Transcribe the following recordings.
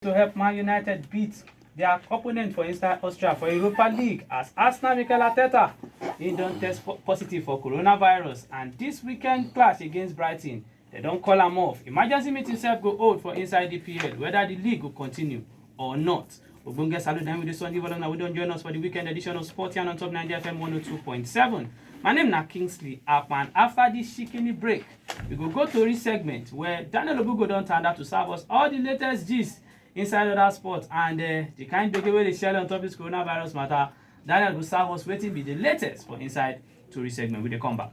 to help Man United beat their opponent for inside Austria for Europa League as Arsenal Mikel Arteta he don test positive for coronavirus, and this weekend clash against Brighton they don call am off. Emergency meeting sef go hold for inside the PL whether the league go continue or not. Ogbonge salute na with the Sunday Volona we don join us for the weekend edition of Sport Yarn on top Naija FM 102.7. My name na Kingsley Akpan. After this shikini break, we go tori segment where Daniel Obugo don turn out to serve us all the latest gist inside other sports and the kind gbege wey dey share on top this coronavirus matter. Daniel go serve us wetin be the latest for inside tori segment. We dey come back.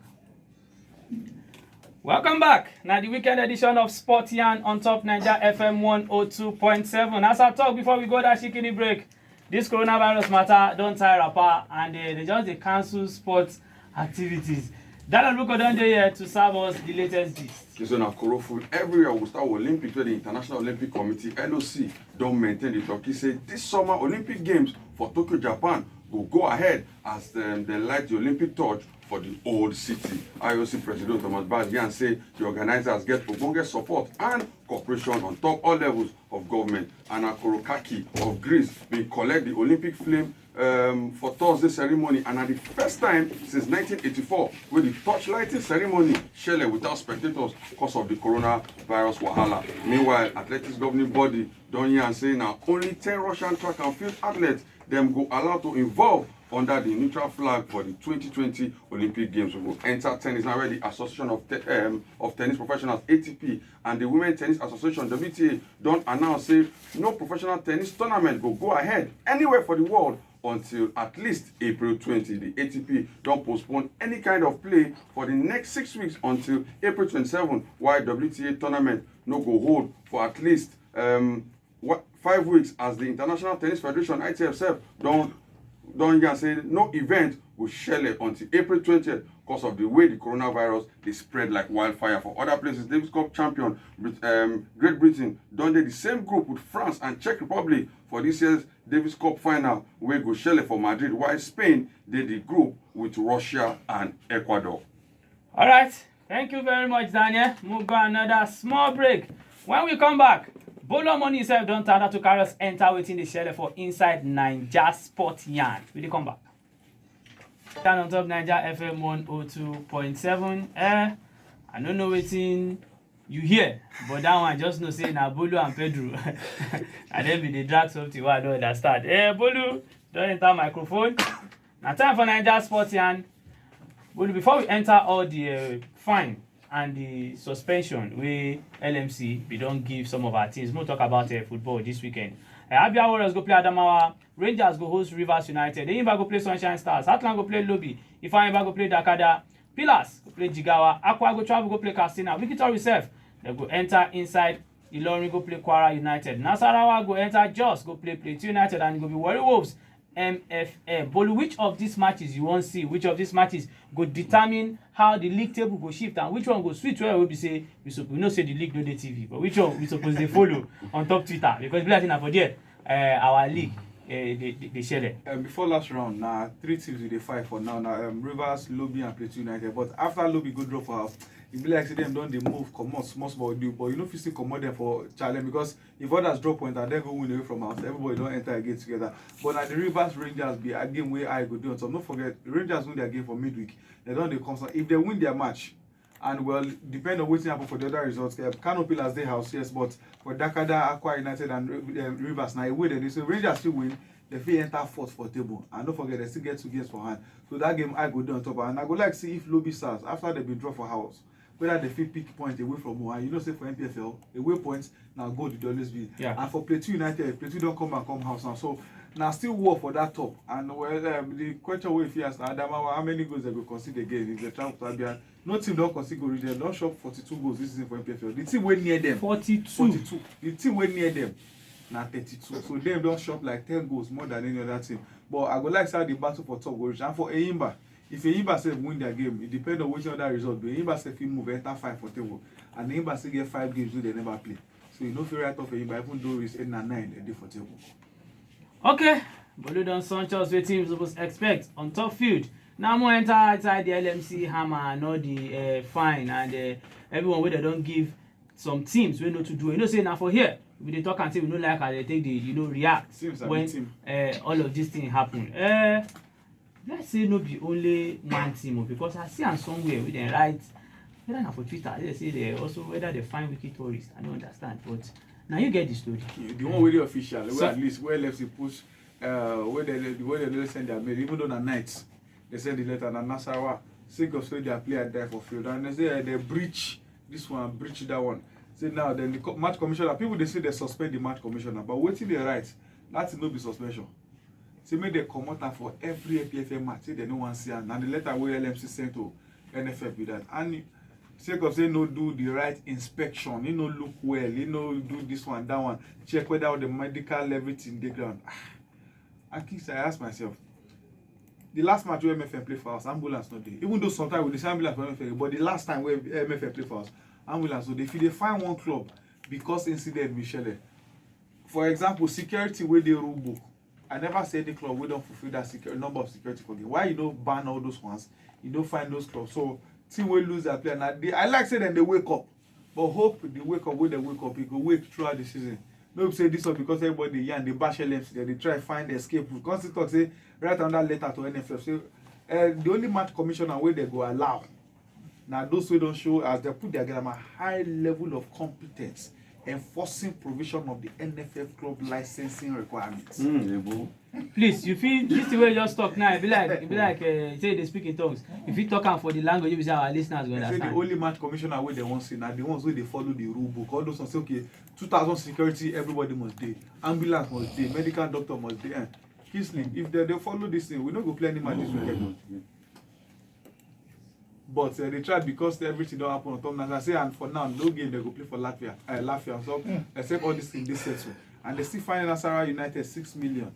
Welcome back. Now the weekend edition of Sport Yarn on top Naija FM 102.7. As I talk before we go that shikini break, this coronavirus matter don tie wrapper and they just dey cancel sports activities. Daniel Obugo don dey here to serve us the latest gist. Listen, Koroful, everywhere we start with Olympics where the International Olympic Committee, LOC, don't maintain the talk. He said this summer Olympic Games for Tokyo, Japan will go ahead as they light the Olympic torch for the old city. IOC President Thomas Bach say the organizers get Ogbonge support and cooperation on top all levels of government. And Akorokaki of Greece will collect the Olympic flame for Thursday ceremony, and at the first time since 1984 where the torch lighting ceremony shele without spectators because of the coronavirus wahala. Meanwhile, athletics governing body don yarn say now only 10 Russian track and field athletes them go allowed to involve under the neutral flag for the 2020 Olympic Games. We will enter tennis now where the Association of Tennis Professionals ATP and the Women Tennis Association WTA don't announce say no professional tennis tournament will go ahead anywhere for the world until at least April 20. The ATP don't postpone any kind of play for the next 6 weeks until April 27, while WTA tournament no go hold for at least 5 weeks as the International Tennis Federation ITF don't say no event will shell until April 20th because of the way the coronavirus they spread like wildfire. For other places, Davis Cup champion Great Britain done the same group with France and Czech Republic for this year's Davis Cup final where go shell for Madrid, while Spain did the group with Russia and Ecuador. All right, thank you very much, Daniel. We'll go another small break. When we come back, Bolo Money itself don't turn out to carry us enter within the shell for inside Naija Sport Yarn. We dey come back. Stand on top Naija FM 102.7. I don't know wetin you hear, but that one just know say na Bolo and Pedro. And then be the drag something wey I don't understand. Bolo, don't enter microphone. Now time for Naija Sport Yarn. Bolo, before we enter all the fine and the suspension wey LMC we don give some of our teams. We'll talk about football this weekend. Abia Warriors go play Adamawa, Rangers go host Rivers United, Eyimba go play Sunshine Stars, Atlan go play Lobi, Ifeanyi go play Dakada, Pillars go play Jigawa, Akwa go travel go play Katsina, Wikitor Reserve they go enter inside Ilorin go play Kwara United, Nasarawa go enter Jos go play Plateau United, and it go be Warri Wolves MFM. But which of these matches you want see? Which of these matches go determine how the league table go shift, and which one go switch where we say we know say the league no dey TV, but which one we suppose dey follow on top Twitter, because be like na for there our league they share it. Before last round, now 3 teams we dey fight for now. Now Rivers, Lobi, and Plateau United. But after Lobi go drop for house, it be like say them don't they move comot small do, but you know if you still comot them for challenge, because if others drop point and then go win away from house, everybody don't enter again together. But now the Rivers Rangers be a game where I go do on. So don't forget, Rangers win their game for midweek. They don't they constant. If they win their match, and well, depend on what's happen for the other results. Kano Pillars they house, yes, but for Dakada, Akwa United, and Rivers now away they so Rangers still win. They fit enter fourth for table, and don't forget they still get 2 games for hand. So that game I go down top, and I go like see if Lobi Stars after they be draw for house, whether they fit pick point away from one. You know, say for NPFL away points now go to always be. Yeah. And for Plateau United, Plateau don't come house now. So now still war for that top. And well, the question wey if you ask Adamawa how many goals they go concede again if they travel to Abia. No team don't concede goal. They don't shop 42 goals this season for NPFL. The team way near them 42. The team way near them now 32. So them don't shop like 10 goals more than any other team. But I go like say the battle for top goals. And for Eyimba, if Eyimba say win their game, it depends on which other result. But Eyimba say if you move enter 5 for table, and Eyimba say get 5 games they never play. So you know if you write off Eyimba, even though it's 8 and 9, they do for table. Okay, Bolo don Sanchez wey teams suppose expect on top field. Now more enter outside the LMC hammer and all the fine and everyone where they don't give some teams we know to do. You know, say now for here, we dey talk and say we no like how they take dey react Seems like when the team. all of this thing happen. Let's say no be only one team because I see am somewhere wey dem write whether na for Twitter they say they also whether they find wicked tourists. I no understand, but now you get the story. The one wey dey official, So- wey at least where LFC push, where they send their mail, even though na night, they send the letter na Nasarawa, sake of say their player die for field, and they say they breach this one, breach that one. Say now then the match commissioner, people they say they suspend the match commissioner, but wetin dey right, that no be suspension. Say make they comot am for every FPFA match, say they no wan see am, and the letter wey LMC send to NFF be that, and sake of say no do the right inspection, he no look well, he no do this one, that one, check whether all the medical everything dey ground. I ask myself, the last match wey MFM play for us, ambulance no dey. Even though sometimes we dey say ambulance for MFM, but the last time wey MFM play for us, ambulance no dey. If you dey find one club because incident be shele, for example, security wey dey rule book, I never say any club wey don fulfill that number of security for game. Why you no ban all those ones? You no find those clubs. So team wey lose their player na I like say dem dey wake up, but hope the wake up wey dem wake up, e go wake throughout the season. No be say this one because everybody yarn dey bash LMC, dem dey try find escape route. Come still talk say write another letter to NFF say the only match commissioner wey dem go allow na those wey don show as dem put their ground high level of competence enforcing provision of the NFF club licensing requirements. Please, you feel this the way you just talk now, e be like say they speak in tongues. If you talk am for the language, you be say our listeners go They say understand. the only match commissioner wey they wan see na the ones wey dey follow the rule book. All those ones say okay, 2,000 security everybody must dey, ambulance must dey, medical doctor must dey. Kingsley, if they follow this thing, we no go play any match this weekend. But they try because everything don happen on top now. I say and for now no game they go play for Latvia so except all these things dey settle. And they still find Nasarawa United 6 million.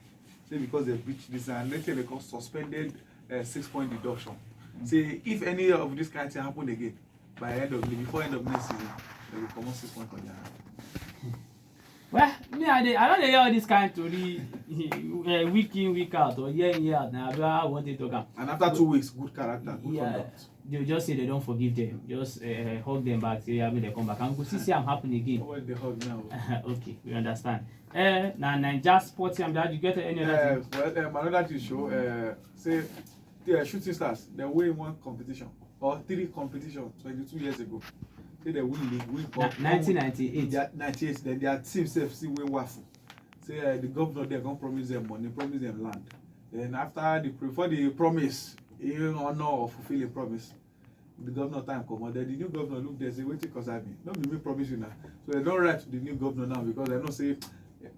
Say because they breached this and later they got suspended 6-point deduction. Say if any of this kind of thing happen again before end of next season, they will come on 6 points on their hand. Well, me I don't hear all this kind of story week in week out or year in year out. Now I want to talk am. And after 2 weeks, good character, good conduct. They just say they don't forgive them. Just hug them back, say I mean they come back. And we see am happen again. What they hug now? Okay, we understand. Now Naija Sports Team, you get any other thing? Well, another thing show, say the Shooting Stars, they win one competition or 3 competitions 22 years ago. Say they win league, win cup. 1998. 98. Then their team self still win waffle. Say the governor there gonna promise them money, promise them land. Then after before the promise, in honor of fulfilling promise, the governor time come out. Then the new governor look there say, wait cause I mean, don't be me promise you now. So they don't write to the new governor now because they don't say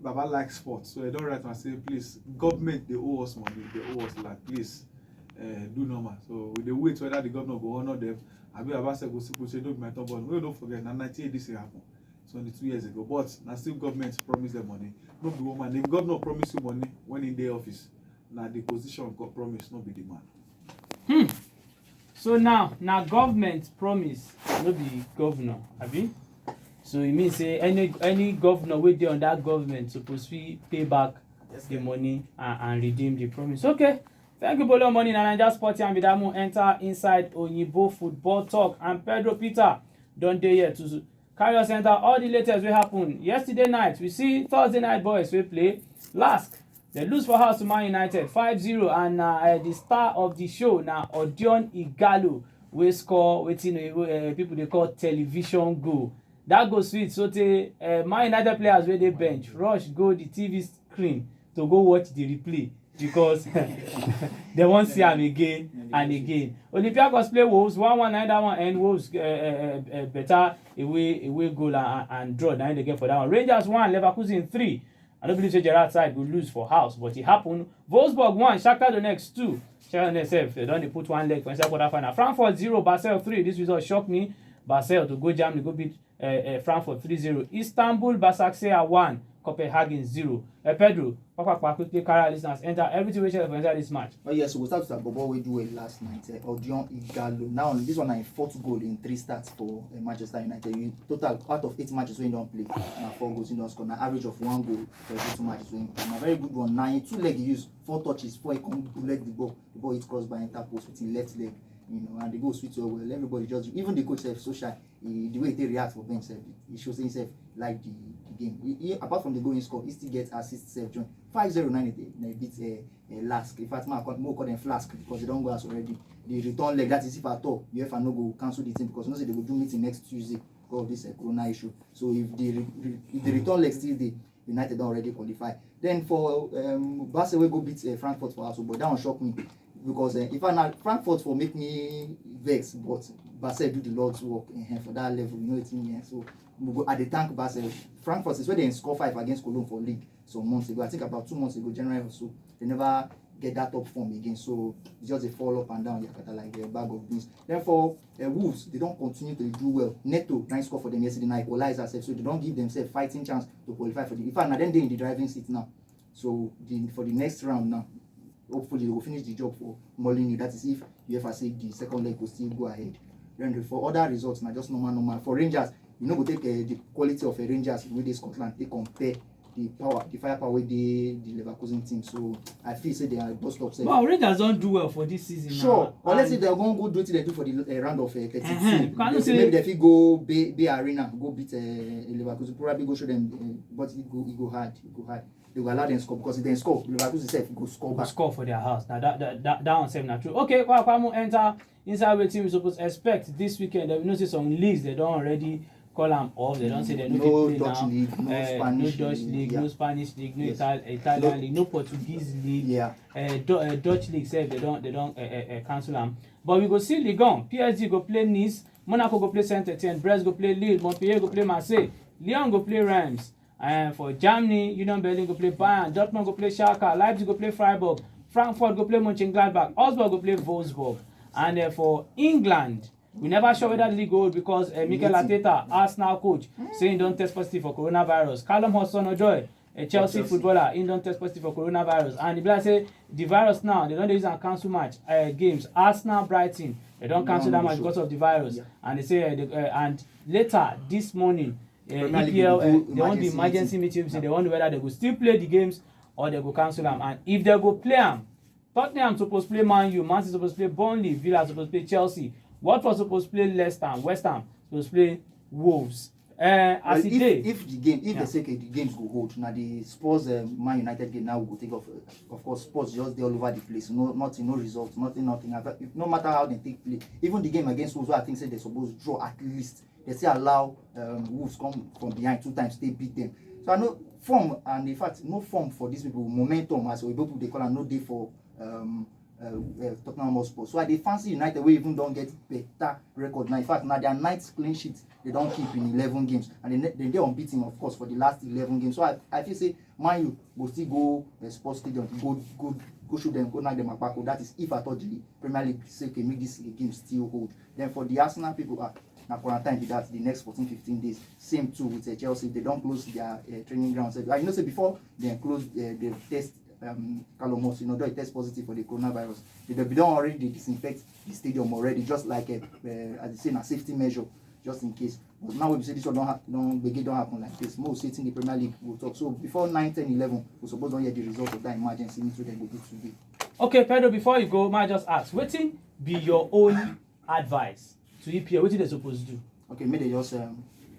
Baba likes sports. So they don't write and say, please, government they owe us money, they owe us land, please do normal. So we they wait whether the governor go honor them. I be Baba say go say don't be my top but we don't forget now 98 this year happened. 22 years ago. But now still government promise them money. No be woman. If governor promise you money when in their office, now the position got promise, not be the man. So now government promise no be governor, abi? So it means say any governor wey dey on that government suppose fit pay back the money and redeem the promise. Okay. Thank you, Bolo Money. Na Naija Sports and Bidamu enter inside Oyinbo football talk, and Pedro Peter don dey here to carry us enter all the latest wey happen. Yesterday night, we see Thursday night boys wey play last. They lose for house to Man United 5-0, and the star of the show na Odion Ighalo wey score wetin people dey call television goal. That goal sweet sotey Man United players wey dey bench rush go the TV screen to go watch the replay because they wan see am again and again. Olympiacos play Wolves 1-1 na that one end. Wolves better away goal and draw na they get for that one. Rangers 1, Leverkusen 3. I don't believe say Gerrard side will lose for house, but it happened. Wolfsburg 1, Shakhtar Donetsk 2. Shakhtar Donetsk they don't put one leg for inside quarter final. Frankfurt 0, Basel 3. This result shocked me. Basel to go Germany go beat Frankfurt 3-0. Istanbul Basaksehir 1, Copenhagen 0. Pedro, Papa quickly carry listeners enter everything we share for inside this match. Oh yes, so we start with Bobo we do well last night. Odion Ighalo. Now this one is 4th goal in 3 starts for Manchester United. In total out of 8 matches we don't play. 4 goals in don't score. Now average of 1 goal for every 2 matches we play. Now very good one. Now in 2 leg he use 4 touches before he come to leg the ball. The ball hit cross by enter post with his left leg. You know, and the goal sweet so well. Everybody just even the coach self so shy. The way they react for bench self, he shows himself like the the game. Apart from the goal he scored, he still gets assists self join. 5-0 they beat Lask. In fact, more call them Flask because they don't go as already. The return leg, that is if at all UEFA no go cancel the team because you know say they will do meeting next Tuesday because of this corona issue. So if the return leg still there, United don't already qualify. Then for Barcelona go beat Frankfurt for us, but that one shock me because if I not Frankfurt for make me vex, but Barcelona do the Lord's work for that level, you know it's in here. So we go at the tank Barcelona. Frankfurt is where they score 5 against Cologne for league some months ago. I think about 2 months ago, January or so. They never get that top form again, so it's just a fall up and down Yakata like a bag of beans. Then for Wolves, they don't continue to do well. Neto, nice score for them yesterday night, equalize herself, so they don't give themselves fighting chance to qualify for the. In fact, now then they're in the driving seat now. So for the next round now, hopefully they will finish the job for Molineux. That is if UEFA say the second leg will still go ahead. Then for other results, now just normal. For Rangers, you know, go take the quality of a Rangers with the Scotland, they compare the firepower with the Leverkusen team. So I feel say they are both top. Well, Rangers don't do well for this season. Sure, or let's say they're going to go do what they do for the round of 32. Maybe they fit go Bay Arena, go beat Leverkusen. Probably go show them, but it go hard. They will allow them score because if they score, Leverkusen self go score back. Score for their house. Now that one seem not true. Okay, Kwakwamu enter inside where team is supposed to expect this weekend. They will notice some leagues they don't already call them off. They don't say they no play Dutch now. league, no Spanish no Dutch league, yeah. no Spanish league, no Yes. Italian league, no Portuguese league. Yeah. Dutch league say they don't cancel them. But we go see Ligue 1. PSG go play Nice, Monaco go play Saint-Etienne, Brest go play Lille, Montpellier go play Marseille, Lyon go play Reims. And for Germany, Union Berlin go play Bayern, Dortmund go play Schalke, Leipzig go play Freiburg, Frankfurt go play Mönchengladbach, Augsburg go play Wolfsburg. And for England, we never sure whether the league go because Mikel Arteta, Arsenal coach, saying don't test positive for coronavirus. Callum Hudson-Odoi, a Chelsea footballer, he don't test positive for coronavirus. And the player say the virus now, they don't use and cancel match games. Arsenal, Brighton, they don't cancel that match because of the virus. Yeah. And they say, and later this morning, EPL, they want the emergency meeting, so they wonder whether they will still play the games or they will cancel them. And if they go play them, Tottenham supposed to play Man U, Man City supposed to play Burnley, Villa supposed to play Chelsea, Watford supposed to play Leicester, West Ham supposed to play Wolves. As well, if they say okay, the games go hold, now the Spurs Man United game now will take off. Of course, Spurs just there all over the place. No results, nothing. No matter how they take play, even the game against Wolves, I think say they're supposed to draw at least. They still allow Wolves come from behind 2 times, they beat them. So I know form, and in fact, no form for these people, momentum, as we people they call them, no day for Tottenham Hotspur. So they fancy United, we even don't get better record. Now, in fact, now their 9th clean sheet they don't keep in 11 games, and they're unbeaten, of course, for the last 11 games. So I feel say Man U will still go Sports Stadium, go show them, go knock them back. That is if I thought the Premier League say okay, make this game still hold. Then for the Arsenal people now quarantine be that the next 14-15 days. Same too with Chelsea. They don't close their training grounds. I know say before they close the test Callum Hudson, they test positive for the coronavirus. They don't already disinfect the stadium already, just like as they say, a safety measure, just in case. But now we say this one don't happen like this. Most states in the Premier League will talk. So before 9, 10, 11, we suppose don't hear the result of that emergency meeting they go do today. Okay, Pedro, before you go, might just ask, what be your own advice to EPL? What they supposed to do? Okay, maybe they just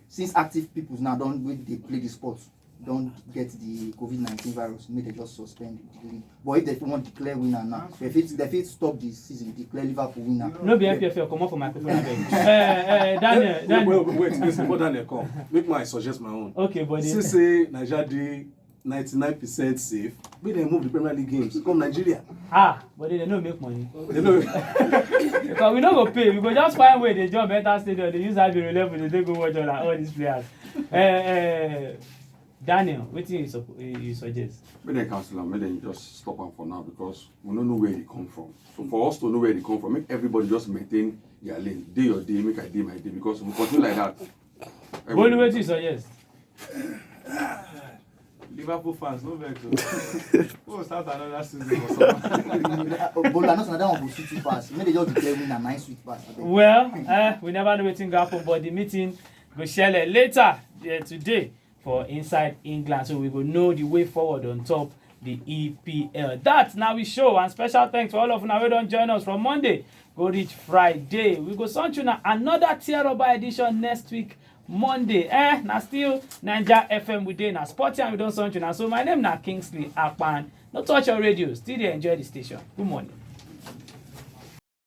since active people now they play the sports, don't get the COVID-19 virus, maybe they just suspend the league. But if they want to declare winner now, they fit stop the season, declare Liverpool winner. No be NPFL, come on for microphone. Daniel. Wait, before Daniel come, make my suggest my own. Okay, buddy. Since say Nigeria dey 99% safe, make them move the Premier League games come Nigeria. But they don't make money. They know. Because we don't go pay, we go just find way they job better stadium, they use that be level, they go watch all these players. Daniel, what do you suggest? Make them cancel them, make them just stop them for now because we don't know where they come from. So for us to know where they come from, make everybody just maintain their lane. Day your day, make I day my day because we continue like that. Only way to suggest. Liverpool fans, no vex. We'll start another season for someone. Bola, not that one go shoot too fast. Maybe they just declare winner 9 sweet pass. Well, we never know wetin go happen, but the meeting go shele later today for Inside England, so we go know the way forward on top the EPL. That now we show, and special thanks to all of you who don't join us from Monday go reach Friday. We go send you now another tear up edition next week Monday. Na still Naija FM we dey na sport time we don sunshine na so my name na Kingsley Akpan. No touch your radio, still dey enjoy the station. Good morning.